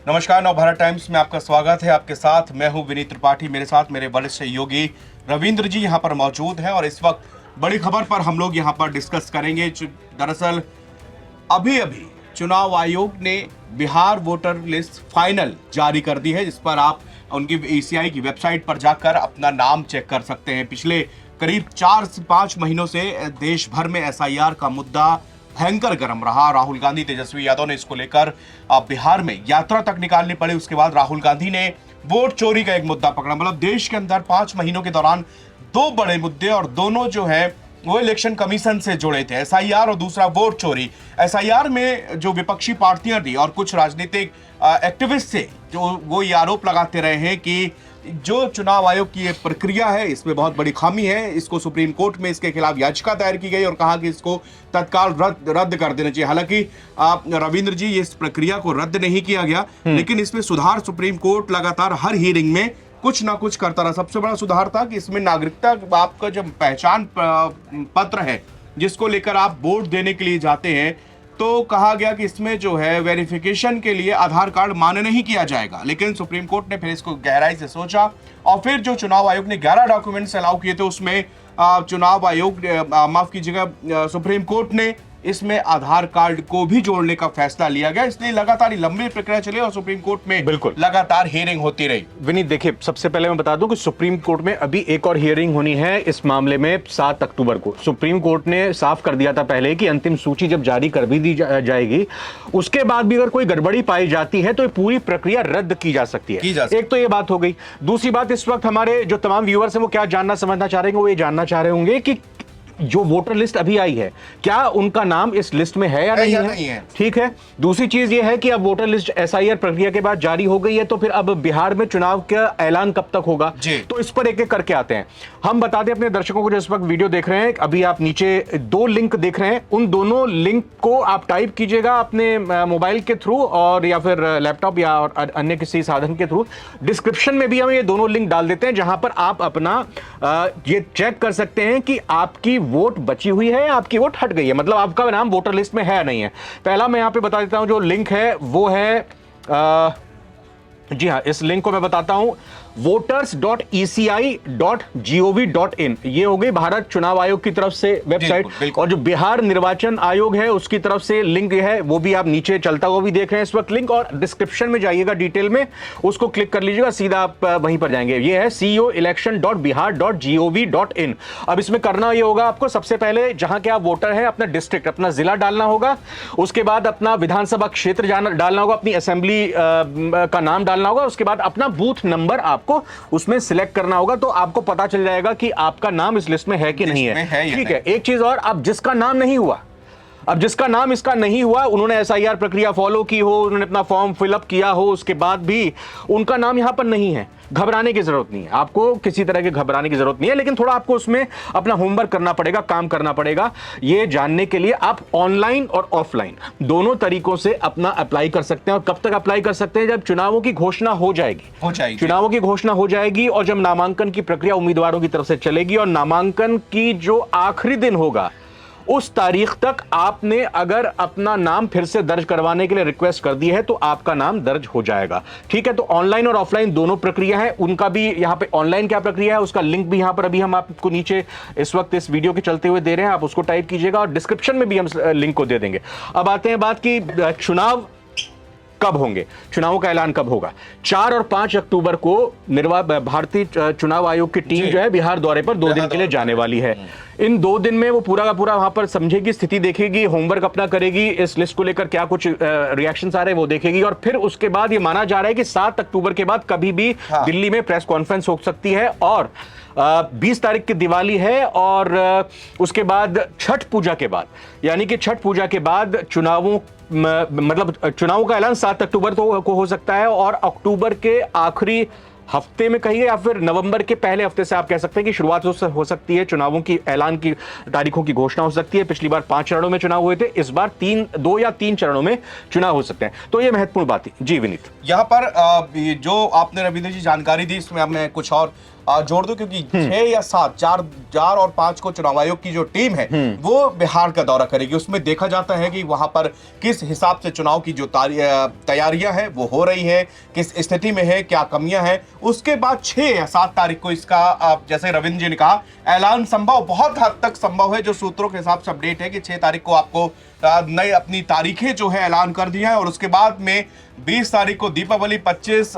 नमस्कार, नवभारत टाइम्स में आपका स्वागत है। आपके साथ मैं हूं विनीत त्रिपाठी। मेरे साथ मेरे वरिष्ठ सहयोगी रविंद्र जी यहां पर मौजूद हैं और इस वक्त बड़ी खबर पर हम लोग यहां पर डिस्कस करेंगे। दरअसल अभी अभी चुनाव आयोग ने बिहार वोटर लिस्ट फाइनल जारी कर दी है, जिस पर आप उनकी ईसीआई की वेबसाइट पर जाकर अपना नाम चेक कर सकते हैं। पिछले करीब 4 से 5 महीनों से देश भर में एसआईआर का मुद्दा भयंकर गर्म रहा। राहुल गांधी, तेजस्वी यादव ने इसको लेकर बिहार में यात्रा तक निकालनी पड़ी। उसके बाद राहुल गांधी ने वोट चोरी का एक मुद्दा पकड़ा। मतलब देश के अंदर 5 महीनों के दौरान 2 बड़े मुद्दे, और दोनों जो है वो इलेक्शन कमीशन से जुड़े थे। एसआईआर और दूसरा वोट चोरी। एसआईआर में जो विपक्षी पार्टियां थी और कुछ राजनीतिक एक्टिविस्ट थे, जो वो ये आरोप लगाते रहे हैं कि जो चुनाव आयोग की ये प्रक्रिया है इसमें बहुत बड़ी खामी है। इसको सुप्रीम कोर्ट में इसके खिलाफ याचिका दायर की गई और कहा कि इसको तत्काल रद्द कर देना चाहिए। हालांकि रविंद्र जी, इस प्रक्रिया को रद्द नहीं किया गया, लेकिन इसमें सुधार सुप्रीम कोर्ट लगातार हर हियरिंग में कुछ ना कुछ करता रहा। सबसे बड़ा सुधार था कि इसमें नागरिकता आपका जो पहचान पत्र है, जिसको लेकर आप वोट देने के लिए जाते हैं, तो कहा गया कि इसमें जो है वेरिफिकेशन के लिए आधार कार्ड मान्य नहीं किया जाएगा। लेकिन सुप्रीम कोर्ट ने फिर इसको गहराई से सोचा और फिर जो चुनाव आयोग ने 11 डॉक्यूमेंट्स अलाउ किए थे, उसमें चुनाव आयोग माफ कीजिएगा, सुप्रीम कोर्ट ने इसमें आधार कार्ड को भी जोड़ने का फैसला लिया गया। इसलिए लगातार लंबी प्रक्रिया चली और सुप्रीम कोर्ट में बिल्कुल लगातार हियरिंग होती रही। विनीत, देखिए, सबसे पहले मैं बता दूं कि सुप्रीम कोर्ट में अभी एक और हियरिंग होनी है इस मामले में 7 अक्टूबर को। सुप्रीम कोर्ट ने साफ कर दिया था पहले कि अंतिम सूची जब जारी कर भी दी जाएगी, उसके बाद भी अगर कोई गड़बड़ी पाई जाती है तो ये पूरी प्रक्रिया रद्द की जा सकती है। एक तो ये बात हो गई। दूसरी बात, इस वक्त हमारे जो तमाम व्यूअर्स हैं वो क्या जानना समझना चाह रहे हैं, वो ये जानना चाह रहे होंगे कि जो वोटर लिस्ट अभी आई है, क्या उनका नाम इस लिस्ट में है या नहीं है। ठीक है। दूसरी चीज ये है कि अब वोटर लिस्ट एसआईआर प्रक्रिया के बाद जारी हो गई है, तो फिर अब बिहार में चुनाव का ऐलान कब तक होगा, तो इस पर एक एक करके आते हैं। हम बता दें अपने दर्शकों को जो इस वक्त वीडियो देख रहे हैं, अभी आप नीचे 2 लिंक देख रहे हैं। उन दोनों लिंक को आप टाइप कीजिएगा अपने मोबाइल के थ्रू और या फिर लैपटॉप या और अन्य किसी साधन के थ्रू। डिस्क्रिप्शन में भी हम ये दोनों लिंक डाल देते हैं, जहां पर आप अपना ये चेक कर सकते हैं कि आपकी वोट बची हुई है, आपकी वोट हट गई है, मतलब आपका नाम वोटर लिस्ट में है या नहीं है। पहला मैं यहां पे बता देता हूं, जो लिंक है वो है जी हां, इस लिंक को मैं बताता हूं, voters.eci.gov.in। ये हो गई भारत चुनाव आयोग की तरफ से वेबसाइट। और जो बिहार निर्वाचन आयोग है उसकी तरफ से लिंक है, वो भी आप नीचे चलता हुआ भी देख रहे हैं इस वक्त लिंक। और डिस्क्रिप्शन में जाइएगा डिटेल में, उसको क्लिक कर लीजिएगा, सीधा आप वहीं पर जाएंगे। ये है coelection.bihar.gov.in। अब इसमें करना ये होगा आपको, सबसे पहले जहां के आप वोटर हैं अपना डिस्ट्रिक्ट, अपना जिला डालना होगा। उसके बाद अपना विधानसभा क्षेत्र डालना होगा, अपनी असेंबली का नाम डालना होगा। उसके बाद अपना बूथ नंबर आपको उसमें सिलेक्ट करना होगा, तो आपको पता चल जाएगा कि आपका नाम इस लिस्ट में है कि नहीं है। ठीक है। एक चीज और, अब जिसका नाम नहीं हुआ, अब जिसका नाम इसका नहीं हुआ, उन्होंने एसआईआर प्रक्रिया फॉलो की हो, उन्होंने अपना फॉर्म फिलअप किया हो, उसके बाद भी उनका नाम यहां पर नहीं है, घबराने की जरूरत नहीं है। आपको किसी तरह के घबराने की जरूरत नहीं है, लेकिन थोड़ा आपको उसमें अपना होमवर्क करना पड़ेगा, काम करना पड़ेगा। ये जानने के लिए आप ऑनलाइन और ऑफलाइन दोनों तरीकों से अपना अप्लाई कर सकते हैं। और कब तक अप्लाई कर सकते हैं? जब चुनावों की घोषणा हो जाएगी। चुनावों की घोषणा हो जाएगी और जब नामांकन की प्रक्रिया उम्मीदवारों की तरफ से चलेगी और नामांकन की जो आखिरी दिन होगा, उस तारीख तक आपने अगर अपना नाम फिर से दर्ज करवाने के लिए रिक्वेस्ट कर दी है तो आपका नाम दर्ज हो जाएगा। ठीक है। तो ऑनलाइन और ऑफलाइन दोनों प्रक्रिया है। उनका भी यहां पे ऑनलाइन क्या प्रक्रिया है उसका लिंक भी यहां पर अभी हम आपको नीचे इस वक्त इस वीडियो के चलते हुए दे रहे हैं, आप उसको टाइप कीजिएगा और डिस्क्रिप्शन में भी हम लिंक को दे देंगे। अब आते हैं बात की चुनाव कब होंगे, चुनावों का ऐलान कब होगा। 4 और 5 अक्टूबर को भारतीय चुनाव आयोग की टीम जो है बिहार दौरे पर 2 दिन के लिए जाने वाली है। इन 2 दिन में वो पूरा का पूरा वहां पर समझेगी, स्थिति देखेगी, होमवर्क अपना करेगी, इस लिस्ट को लेकर क्या कुछ रिएक्शंस आ रहे हैं वो देखेगी। और फिर उसके बाद ये माना जा रहा है कि 7 अक्टूबर के बाद कभी भी दिल्ली में प्रेस कॉन्फ्रेंस हो सकती है। और 20 तारीख की दिवाली है और उसके बाद छठ पूजा के बाद, यानी कि छठ पूजा के बाद चुनावों चुनावों का ऐलान 7 अक्टूबर को हो सकता है। और अक्टूबर के आखिरी हफ्ते में कहिए या फिर नवंबर के पहले हफ्ते से आप कह सकते हैं कि शुरुआत हो सकती है, चुनावों की ऐलान की तारीखों की घोषणा हो सकती है। पिछली बार 5 चरणों में चुनाव हुए थे, इस बार 2 या 3 चरणों में चुनाव हो सकते हैं। तो ये महत्वपूर्ण बात थी। जी विनीत, यहाँ पर जो आपने रविंद्र जी जानकारी दी, इसमें अब मैं कुछ और जोड़ दूं, क्योंकि 6 या 7, 4 और 5 को चुनाव आयोग की जो टीम है वो बिहार का दौरा करेगी। उसमें देखा जाता है कि वहां पर किस हिसाब से चुनाव की जो तैयारियां हैं वो हो रही है, किस स्थिति में है, क्या कमियां हैं। उसके बाद 6 या 7 तारीख को इसका जैसे रविंद्र जी ने कहा ऐलान संभव, बहुत हद तक संभव है। जो सूत्रों के हिसाब से अपडेट है कि 6 तारीख को आपको नई अपनी तारीखें जो है ऐलान कर दिया है, और उसके बाद में 20 तारीख को दीपावली, 25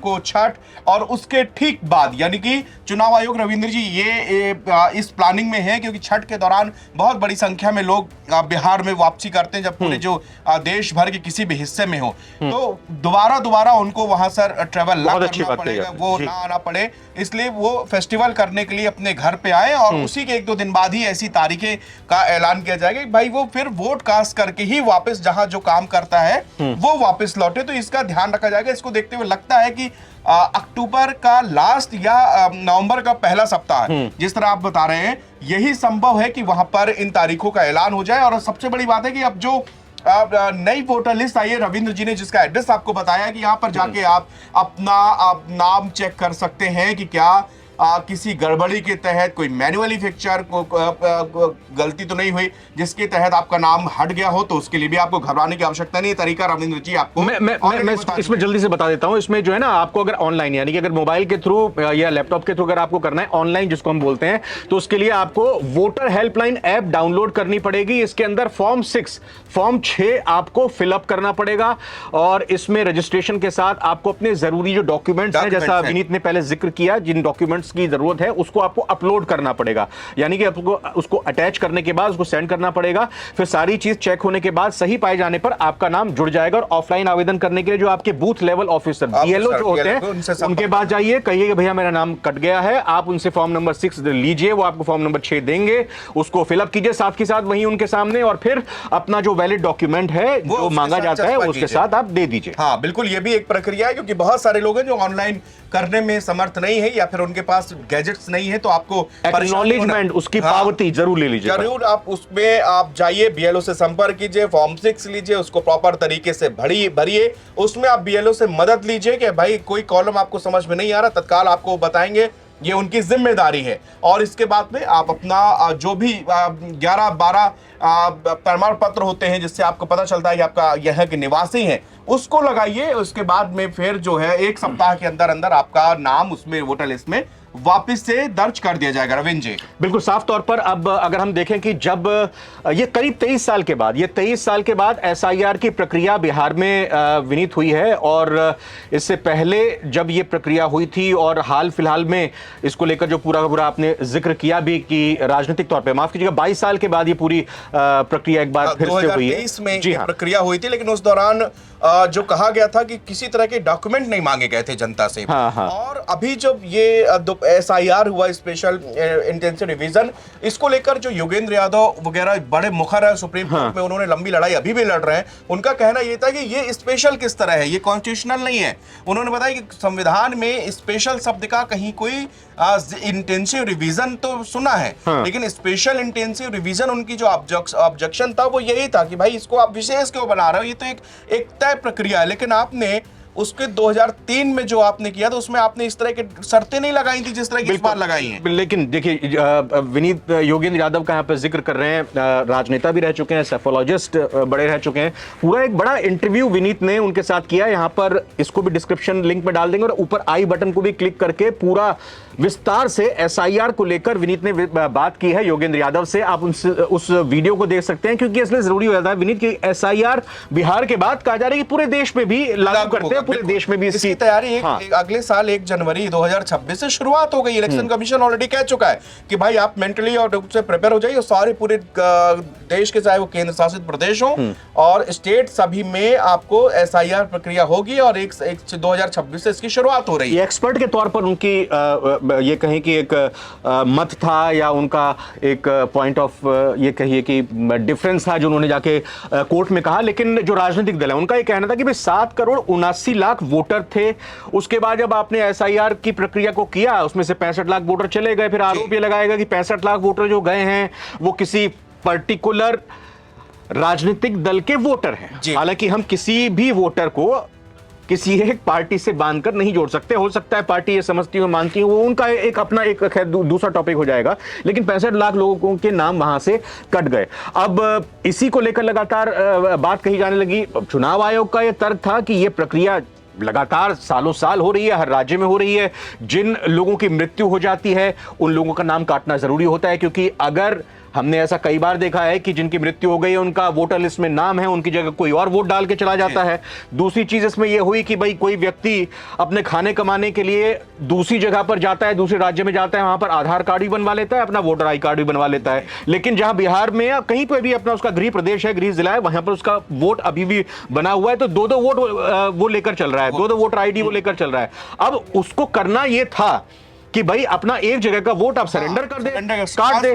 को छठ, और उसके ठीक बाद यानी कि चुनाव आयोग रविंद्र जी ये इस प्लानिंग में है, क्योंकि छठ के दौरान बहुत बड़ी संख्या में लोग बिहार में वापसी करते हैं, जब पूरे जो देश भर के किसी भी हिस्से में हो, तो दोबारा उनको वहां सर ट्रेवल ना करना पड़ेगा, वो ना आना पड़े, इसलिए वो फेस्टिवल करने के लिए अपने घर पे आए, और उसी के 1-2 दिन बाद ही ऐसी तारीखें का ऐलान किया जाएगा। भाई वो फिर वोट कास्ट करके ही वापस जहां जो काम करता है वो वापस लौटे, तो इसका ध्यान रखा जाएगा। इसको देखते हुए लगता है कि अक्टूबर का लास्ट या नवंबर का पहला सप्ताह, जिस तरह आप बता रहे हैं, यही संभव है कि वहां पर इन तारीखों का ऐलान हो जाए। और सबसे बड़ी बात है कि अब जो नई वोटर लिस्ट आई है, रविंद्र जी ने जिसका एड्रेस आपको बताया कि यहां पर जाके आप अपना नाम चेक कर सकते हैं कि क्या किसी गड़बड़ी के तहत कोई मैन्युअली फिक्चर को गलती तो नहीं हुई जिसके तहत आपका नाम हट गया हो, तो उसके लिए भी आपको घबराने की आवश्यकता नहीं है। तरीका रविंद्र जी आपको मैं इसमें जल्दी से बता देता हूं। इसमें जो है ना, आपको अगर ऑनलाइन यानी कि अगर मोबाइल के थ्रू या लैपटॉप के थ्रू अगर आपको करना है ऑनलाइन, जिसको हम बोलते हैं, तो उसके लिए आपको वोटर हेल्पलाइन ऐप डाउनलोड करनी पड़ेगी। इसके अंदर फॉर्म 6 आपको फिलअप करना पड़ेगा, और इसमें रजिस्ट्रेशन के साथ आपको अपने जरूरी जो डॉक्यूमेंट्स हैं, जैसा विनीत ने पहले जिक्र किया, जिन डॉक्यूमेंट्स की जरूरत है उसको आपको अपलोड करना पड़ेगा, यानी कि आपको उसको अटैच करने के बाद उसको सेंड करना पड़ेगा। फिर सारी चीज चेक होने के बाद सही पाए जाने पर आपका नाम जुड़ जाएगा। और ऑफलाइन आवेदन करने के लिए जो आपके बूथ लेवल ऑफिसर बीएलओ जो होते हैं उनके पास जाइए, कहिए कि भैया मेरा नाम कट गया है, आप उनसे फॉर्म नंबर 6 लीजिए, वो आपको फॉर्म नंबर 6 देंगे, उसको फिलअप कीजिए साथ के साथ वहीं उनके सामने, और फिर अपना जो वैलिड डॉक्यूमेंट है जो मांगा जाता है उसके साथ आप दे दीजिए। हाँ बिल्कुल, ये भी एक प्रक्रिया है, क्योंकि बहुत सारे लोग हैं जो ऑनलाइन करने में समर्थ नहीं है या फिर उनके पास गैजेट्स नहीं है, तो आपको एक्नॉलेजमेंट उसकी पावती जरूर ले लीजिए, जरूर आप उसमें आप जाइए, बीएलओ से संपर्क कीजिए, फॉर्म 6 लीजिए, उसको प्रॉपर तरीके से भरिए, उसमें आप बीएलओ से मदद लीजिए कि भाई कोई कॉलम आपको समझ में नहीं आ रहा, तत्काल आपको बताएंगे, ये उनकी जिम्मेदारी है। और इसके बाद में आप अपना जो भी 11-12 प्रमाण पत्र होते हैं जिससे आपको पता चलता है कि आपका यह के निवासी हैं, उसको लगाइए। उसके बाद में फिर जो है 1 सप्ताह के अंदर अंदर आपका नाम उसमें वोटर लिस्ट में वापस से दर्ज कर दिया जाएगा। रविंद्र जी बिल्कुल साफ तौर पर अब अगर हम देखें कि जब ये करीब 23 साल के बाद एसआईआर की प्रक्रिया बिहार में विनीत हुई है, और इससे पहले जब ये प्रक्रिया हुई थी और हाल फिलहाल में इसको लेकर जो पूरा आपने जिक्र किया भी कि राजनीतिक तौर पे, माफ कीजिएगा, 22 साल के बाद ये पूरी प्रक्रिया एक बार फिर से हुई है। 2023 में ये प्रक्रिया हुई थी, लेकिन उस दौरान जो कहा गया था कि किसी तरह के डॉक्यूमेंट नहीं मांगे गए थे जनता से। और अभी जब ये एसआईआर हुआ, स्पेशल इंटेंसिव रिवीजन, इसको लेकर जो योगेंद्र यादव वगैरह बड़े मुखर है सुप्रीम कोर्ट में, उन्होंने लंबी लड़ाई अभी भी लड़ रहे हैं। उनका कहना यह था कि ये स्पेशल किस तरह है, ये कॉन्स्टिट्यूशनल नहीं है। उन्होंने बताया कि संविधान में स्पेशल शब्द का कहीं कोई इंटेंसिव रिवीजन तो सुना है, लेकिन स्पेशल इंटेंसिव रिवीजन उनकी जो ऑब्जेक्शन था वो यही था कि भाई इसको आप विशेष क्यों बना रहे हो, ये तो एक तय प्रक्रिया है। लेकिन आपने उसके 2003 में जो आपने किया था उसमें आपने इस तरह की शर्तें नहीं लगाई थी जिस तरह की इस बार लगाई हैं। लेकिन देखिए, विनीत योगेंद्र यादव का यहाँ पे जिक्र कर रहे हैं, राजनेता भी रह चुके हैं, सेफोलॉजिस्ट बड़े रह चुके हैं। पूरा एक बड़ा इंटरव्यू विनीत ने उनके साथ किया, यहाँ पर इसको भी डिस्क्रिप्शन लिंक में डाल देंगे, और ऊपर आई बटन को भी क्लिक करके पूरा विस्तार से एसआईआर को लेकर विनीत ने बात की है योगेंद्र यादव से। आप उस वीडियो को देख सकते हैं, क्योंकि इसलिए जरूरी हो जाता है विनीत की एसआईआर बिहार के बाद कहा जा रहा है कि पूरे देश में भी लागू करते हैं, पूरे देश में भी इसकी तैयारी अगले साल 1 जनवरी 2026 से शुरुआत हो गई। इलेक्शन कमीशन ऑलरेडी कह चुका है कि भाई आप मेंटली और रूप से प्रिपेयर हो जाइए। सारे पूरे देश के, चाहे वो केंद्र शासित प्रदेश हो और स्टेट, सभी में आपको एसआईआर प्रक्रिया होगी, और 2026 से इसकी शुरुआत हो रही है। एक्सपर्ट के तौर पर उनकी ये कहें कि एक मत था, या उनका एक पॉइंट ऑफ ये कहिए कि डिफरेंस था जो उन्होंने जाके कोर्ट में कहा। लेकिन जो राजनीतिक दल है उनका ये कहना था कि भाई 7,79,00,000 वोटर थे। उसके बाद जब आपने एसआईआर की प्रक्रिया को किया, उसमें से 65 लाख वोटर चले गए। फिर आरोप ये लगाएगा कि 65 लाख वोटर जो गए हैं वो किसी पर्टिकुलर राजनीतिक दल के वोटर हैं। हालांकि हम किसी भी वोटर को किसी एक पार्टी से बांधकर नहीं जोड़ सकते। हो सकता है पार्टी ये समझती हो, मानती हो, वो उनका एक अपना एक खैर दूसरा टॉपिक हो जाएगा, लेकिन 65 लाख लोगों के नाम वहां से कट गए। अब इसी को लेकर लगातार बात कही जाने लगी। चुनाव आयोग का यह तर्क था कि यह प्रक्रिया लगातार सालों साल हो रही है, हर राज्य में हो रही है। जिन लोगों की मृत्यु हो जाती है उन लोगों का नाम काटना जरूरी होता है, क्योंकि अगर हमने ऐसा कई बार देखा है कि जिनकी मृत्यु हो गई है उनका वोटर लिस्ट में नाम है, उनकी जगह कोई और वोट डाल के चला जाता है। दूसरी चीज इसमें यह हुई कि भाई कोई व्यक्ति अपने खाने कमाने के लिए दूसरी जगह पर जाता है, दूसरे राज्य में जाता है, वहां पर आधार कार्ड भी बनवा लेता है, अपना वोटर आई कार्ड भी बनवा लेता है, लेकिन जहां बिहार में या कहीं पर भी अपना उसका गृह प्रदेश है, गृह जिला है, वहां पर उसका वोट अभी भी बना हुआ है, तो दो वोट वो लेकर चल रहा है, दो वोटर आईडी वो लेकर चल रहा है। अब उसको करना यह था कि भाई अपना एक जगह का वोट आप सरेंडर कर दे, काट दे,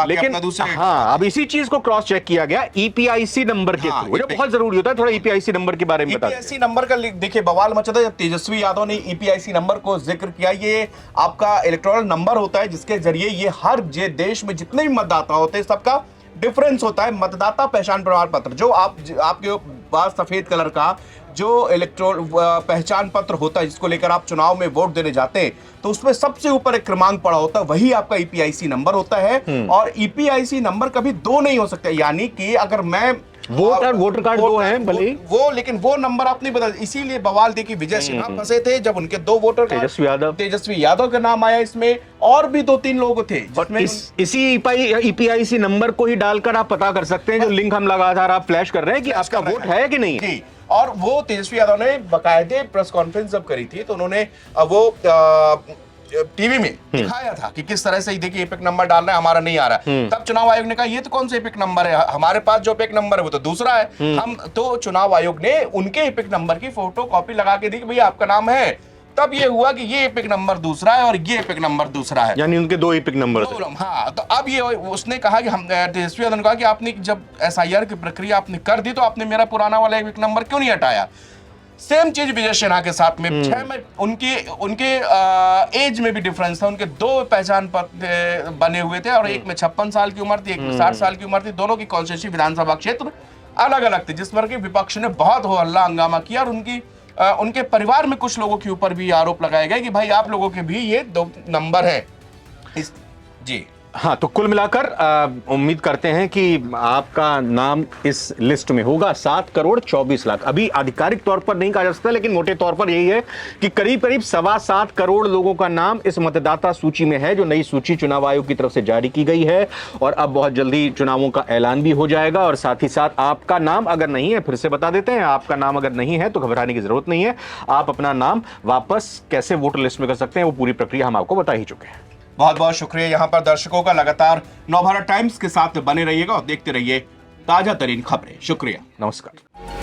लेकिन हाँ, अब इसी चीज को क्रॉस चेक किया गया ईपीआईसी नंबर के थ्रू, जो बहुत जरूरी होता है। थोड़ा ईपीआईसी नंबर के बारे में बता। ईपीआईसी नंबर का देखिए बवाल मचा था जब तेजस्वी यादव ने ईपीआईसी नंबर को जिक्र किया। ये आपका इलेक्टोरल नंबर होता है जिसके जरिए ये हर देश में जितने भी मतदाता होते हैं सबका डिफरेंस होता है। मतदाता पहचान प्रमाण पत्र जो आपके पास सफेद कलर का जो इलेक्ट्रोल पहचान पत्र होता है जिसको लेकर आप चुनाव में वोट देने जाते हैं, तो उसमें सबसे ऊपर एक क्रमांक पड़ा होता है, वही आपका ईपीआईसी नंबर होता है। और ईपीआईसी नंबर कभी दो नहीं हो सकते, यानी कि अगर मैं वोटर कार्ड दो हैं भले वो, लेकिन वो नंबर आप नहीं बदल। इसीलिए बवाल देखिए विजय सिन्हा फंसे थे जब उनके दो वोटर तेजस्वी यादव का नाम आया इसमें, और भी 2-3 लोग थे। इसी ईपीआईसी नंबर को ही डालकर आप पता कर सकते हैं, जो लिंक हम लगातार आप फ्लैश कर रहे हैं कि आपका वोट है कि नहीं। और वो तेजस्वी यादव ने बाकायदे प्रेस कॉन्फ्रेंस जब करी थी तो उन्होंने वो टीवी में दिखाया था कि किस तरह से देखिए एपिक नंबर डालना है, हमारा नहीं आ रहा है। तब चुनाव आयोग ने कहा ये तो कौन सा एपिक नंबर है, हमारे पास जो एपिक नंबर है वो तो दूसरा है। हम तो चुनाव आयोग ने उनके एपिक नंबर की फोटो कॉपी लगा के दी कि भैया आपका नाम है। तब ये हुआ कि ये एपिक नंबर दूसरा है और ये एपिक नंबर दूसरा है, यानी उनके दो एपिक नंबर थे। हाँ, तो अब ये उसने कहा कि हम तेजस्वी यादव ने कहा कि आपने जब एसआईआर की प्रक्रिया आपने कर दी तो आपने मेरा पुराना वाला एपिक नंबर क्यों नहीं हटाया। सेम चीज विजय सिन्हा के साथ में 6 में उनके एज में भी डिफरेंस था। उनके 2 पहचान पत्र बने हुए थे और एक में 56 साल की उम्र थी, एक में 60 साल की उम्र थी। दोनों की कॉन्स्टिट्यूंसी विधानसभा क्षेत्र अलग अलग थे, जिस पर कि विपक्ष ने बहुत हो हल्ला हंगामा किया और उनके परिवार में कुछ लोगों के ऊपर भी आरोप लगाए गए कि भाई आप लोगों के भी ये 2 नंबर है। जी हाँ, तो कुल मिलाकर उम्मीद करते हैं कि आपका नाम इस लिस्ट में होगा। 7 करोड़ 24 लाख, अभी आधिकारिक तौर पर नहीं कहा जा सकता, लेकिन मोटे तौर पर यही है कि करीब करीब 7.25 करोड़ लोगों का नाम इस मतदाता सूची में है, जो नई सूची चुनाव आयोग की तरफ से जारी की गई है। और अब बहुत जल्दी चुनावों का ऐलान भी हो जाएगा। और साथ ही साथ आपका नाम अगर नहीं है, फिर से बता देते हैं, आपका नाम अगर नहीं है तो घबराने की जरूरत नहीं है। आप अपना नाम वापस कैसे वोटर लिस्ट में कर सकते हैं, वो पूरी प्रक्रिया हम आपको बता ही चुके हैं। बहुत बहुत शुक्रिया यहाँ पर दर्शकों का। लगातार नवभारत टाइम्स के साथ बने रहिएगा और देखते रहिए ताजा तरीन खबरें। शुक्रिया, नमस्कार।